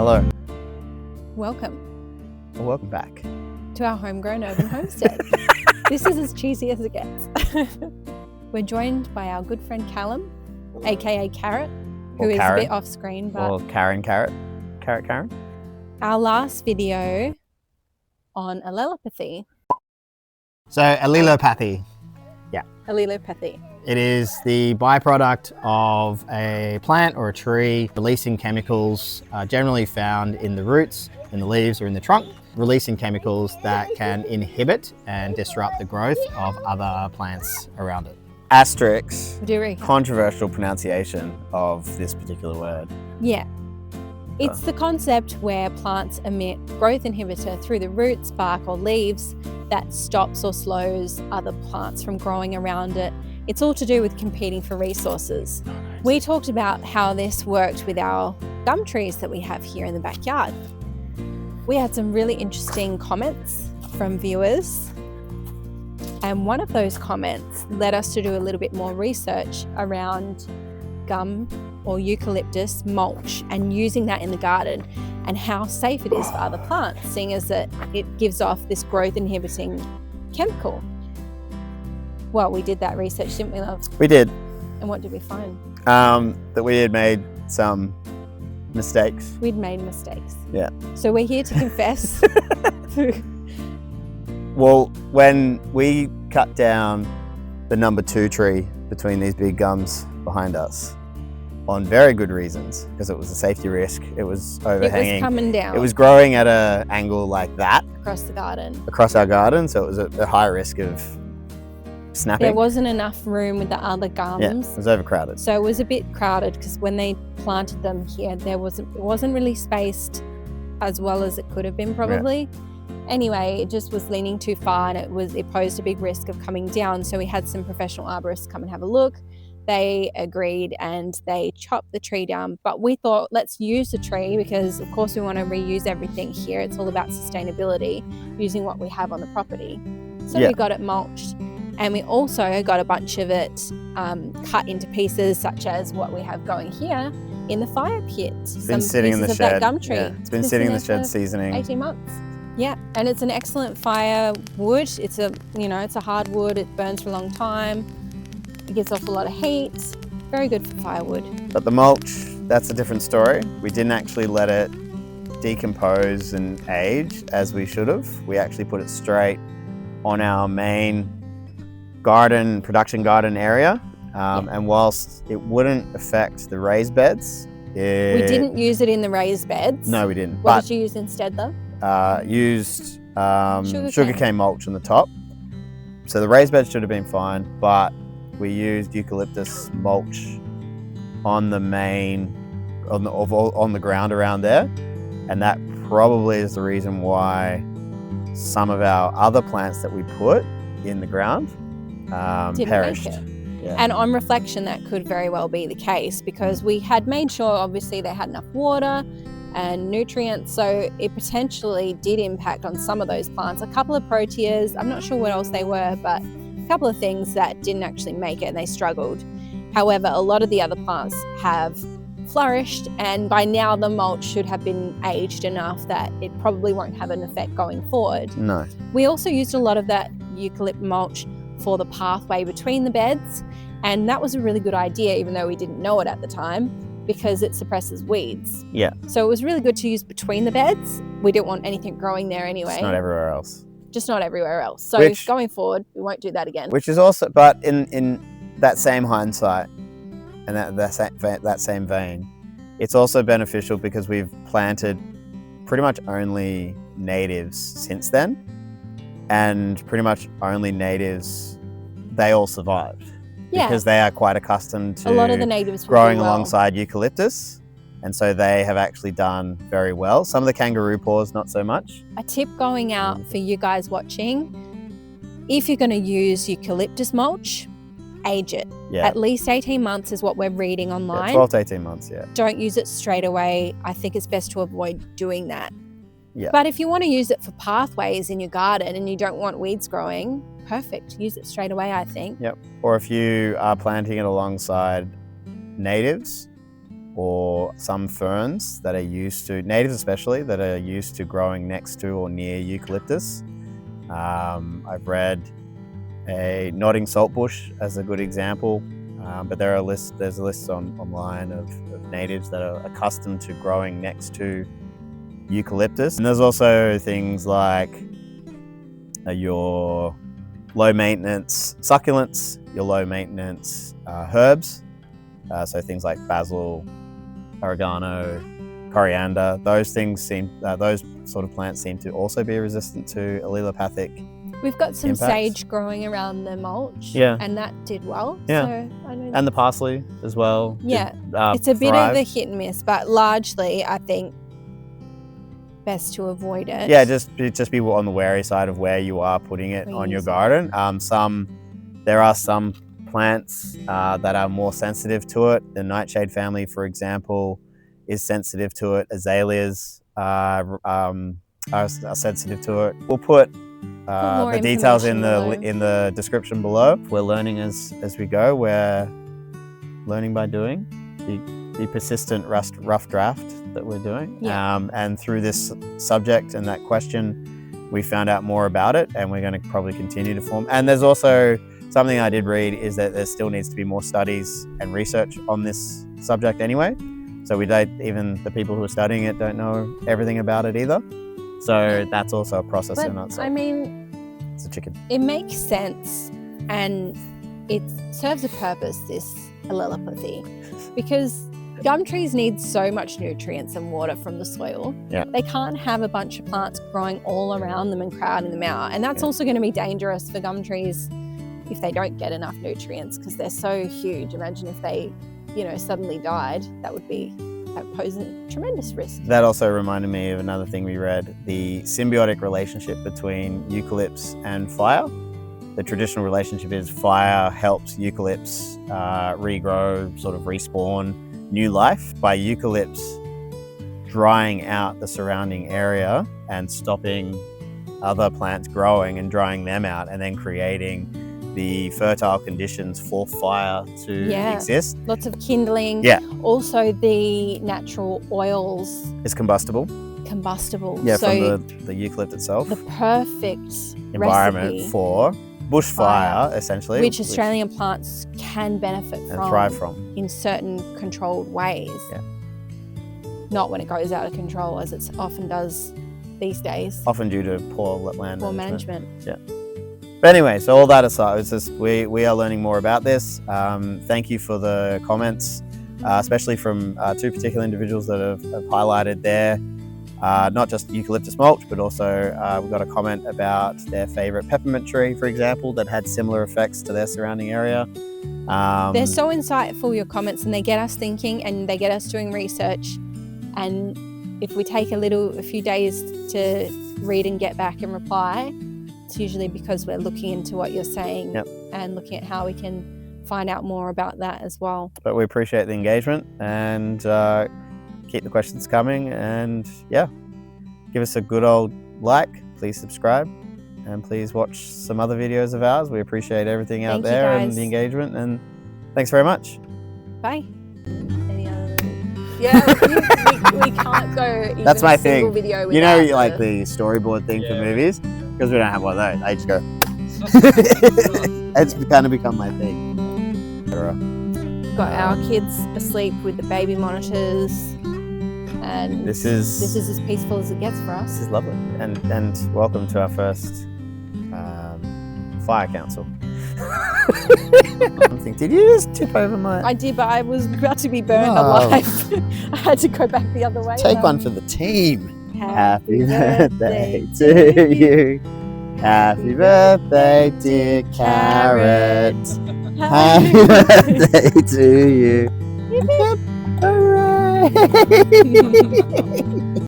Hello. Welcome Well, welcome back. to our homegrown urban homestead. This is as cheesy as it gets. We're joined by our good friend Callum, aka Carrot, who is a bit off screen, but Or Karen. our last video on allelopathy. So allelopathy. Allelopathy. It is the byproduct of a plant or a tree releasing chemicals generally found in the roots, in the leaves or in the trunk, releasing chemicals that can inhibit and disrupt the growth of other plants around it. Asterisk, Do you reckon? controversial pronunciation of this particular word. Yeah. It's the concept where plants emit growth inhibitor through the roots, bark or leaves that stops or slows other plants from growing around it. It's all to do with competing for resources. We talked about how this worked with our gum trees that we have here in the backyard. We had some really interesting comments from viewers, and one of those comments led us to do a little bit more research around gum or eucalyptus mulch and using that in the garden and how safe it is for other plants, seeing as that it gives off this growth inhibiting chemical. Well, we did that research, didn't we, love? We did. And what did we find? That we had made some mistakes. We'd made mistakes. Yeah. So we're here to confess. Well, when we cut down the number 2 tree between these big gums behind us, on very good reasons, because it was a safety risk, it was overhanging. It was coming down. It was growing at an angle like that across the garden. across our garden, so it was a high risk of snapping. There wasn't enough room with the other gums. Yeah, it was overcrowded. So it was a bit crowded because when they planted them here, it wasn't really spaced as well as it could have been probably. Yeah. Anyway, it just was leaning too far and it posed a big risk of coming down. So we had some professional arborists come and have a look. They agreed and they chopped the tree down. But we thought, let's use the tree because of course we want to reuse everything here. It's all about sustainability, using what we have on the property. So we got it mulched. And we also got a bunch of it cut into pieces, such as what we have going here in the fire pit. It's been sitting in the shed. That gum tree. Yeah, it's been sitting in the shed seasoning. 18 months. Yeah, and it's an excellent firewood. It's a hardwood. It burns for a long time. It gives off a lot of heat. Very good for firewood. But the mulch, that's a different story. We didn't actually let it decompose and age as we should have. We actually put it straight on our main production garden area. And whilst it wouldn't affect the raised beds, we didn't use it in the raised beds. No, we didn't. What did you use instead though? Used sugarcane mulch on the top. So the raised beds should have been fine, but we used eucalyptus mulch on the main, on the ground around there. And that probably is the reason why some of our other plants that we put in the ground perished. Yeah. And on reflection, that could very well be the case because we had made sure obviously they had enough water and nutrients, so it potentially did impact on some of those plants. A couple of proteas, I'm not sure what else they were, but a couple of things that didn't actually make it and they struggled. However, a lot of the other plants have flourished, and by now the mulch should have been aged enough that it probably won't have an effect going forward. No. We also used a lot of that eucalypt mulch for the pathway between the beds, and that was a really good idea, even though we didn't know it at the time, because it suppresses weeds. Yeah. So it was really good to use between the beds. We didn't want anything growing there anyway. It's not everywhere else. Just not everywhere else. So going forward, we won't do that again. Which is also, but in that same hindsight and that same vein, it's also beneficial because we've planted pretty much only natives since then, and pretty much only natives, they all survived. Yeah. Because they are quite accustomed to a lot of the natives growing alongside eucalyptus. And so they have actually done very well. Some of the kangaroo paws, not so much. A tip going out for you guys watching, if you're going to use eucalyptus mulch, age it. Yeah. At least 18 months is what we're reading online. Yeah, 12 to 18 months, yeah. Don't use it straight away. I think it's best to avoid doing that. Yeah. But if you want to use it for pathways in your garden and you don't want weeds growing, perfect. Use it straight away, I think. Yep. Or if you are planting it alongside natives, or some ferns that are used to, natives especially, that are used to growing next to or near eucalyptus. I've read a nodding saltbush as a good example, but there's a list online of natives that are accustomed to growing next to eucalyptus. And there's also things like your low maintenance succulents, your low maintenance herbs, so things like basil, oregano, coriander. Those sort of plants seem to also be resistant to allelopathic. We've got some impacts. Sage growing around the mulch, and that did well. Yeah, so I know and the parsley as well. Yeah, it's a bit of a hit and miss, but largely I think best to avoid it. Yeah, just be on the wary side of where you are putting it on your garden. There are some plants that are more sensitive to it. The nightshade family, for example, is sensitive to it. Azaleas are sensitive to it. We'll put the details in the description below. We're learning as we go. We're learning by doing. The persistent rough draft that we're doing. And through this subject and that question, we found out more about it, and we're going to probably continue to form. And there's also something I did read is that there still needs to be more studies and research on this subject anyway. So even the people who are studying it don't know everything about it either. So that's also a process in itself. I mean, it's a chicken. It makes sense, and it serves a purpose, this allelopathy, because gum trees need so much nutrients and water from the soil. Yeah. They can't have a bunch of plants growing all around them and crowding them out. And that's also going to be dangerous for gum trees if they don't get enough nutrients, because they're so huge. Imagine if they, suddenly died. That would pose a tremendous risk. That also reminded me of another thing we read, the symbiotic relationship between eucalypts and fire. The traditional relationship is fire helps eucalypts regrow, sort of respawn new life. By eucalypts drying out the surrounding area and stopping other plants growing and drying them out, and then creating the fertile conditions for fire to exist. Lots of kindling. Yeah. Also the natural oils. It's combustible. Yeah, so from the eucalypt itself. The perfect environment for bushfire, essentially. Which Australian plants can benefit and from. Thrive from. In certain controlled ways. Yeah. Not when it goes out of control, as it often does these days. Often due to poor land management. Yeah. But anyway, so all that aside, it's just we are learning more about this. Thank you for the comments, especially from two particular individuals that have highlighted there. Not just eucalyptus mulch, but also we got a comment about their favourite peppermint tree, for example, that had similar effects to their surrounding area. They're so insightful, your comments, and they get us thinking and they get us doing research. And if we take a few days to read and get back and reply, it's usually because we're looking into what you're saying and looking at how we can find out more about that as well. But we appreciate the engagement, and keep the questions coming, and give us a good old like, please subscribe, and please watch some other videos of ours. We appreciate everything out there and the engagement, and thanks very much. Bye. Yeah, we can't go even That's my a single thing. video without Like the storyboard thing for movies, because we don't have one of those. I just go. It's kind of become my thing. Got our kids asleep with the baby monitors, and this is as peaceful as it gets for us. This is lovely, and welcome to our first fire council. I'm thinking, did you just tip over my... I did, but I was about to be burned alive. I had to go back the other way. Take one for the team. Happy birthday to you. Happy birthday, dear Carrot. Happy birthday to you. Hooray!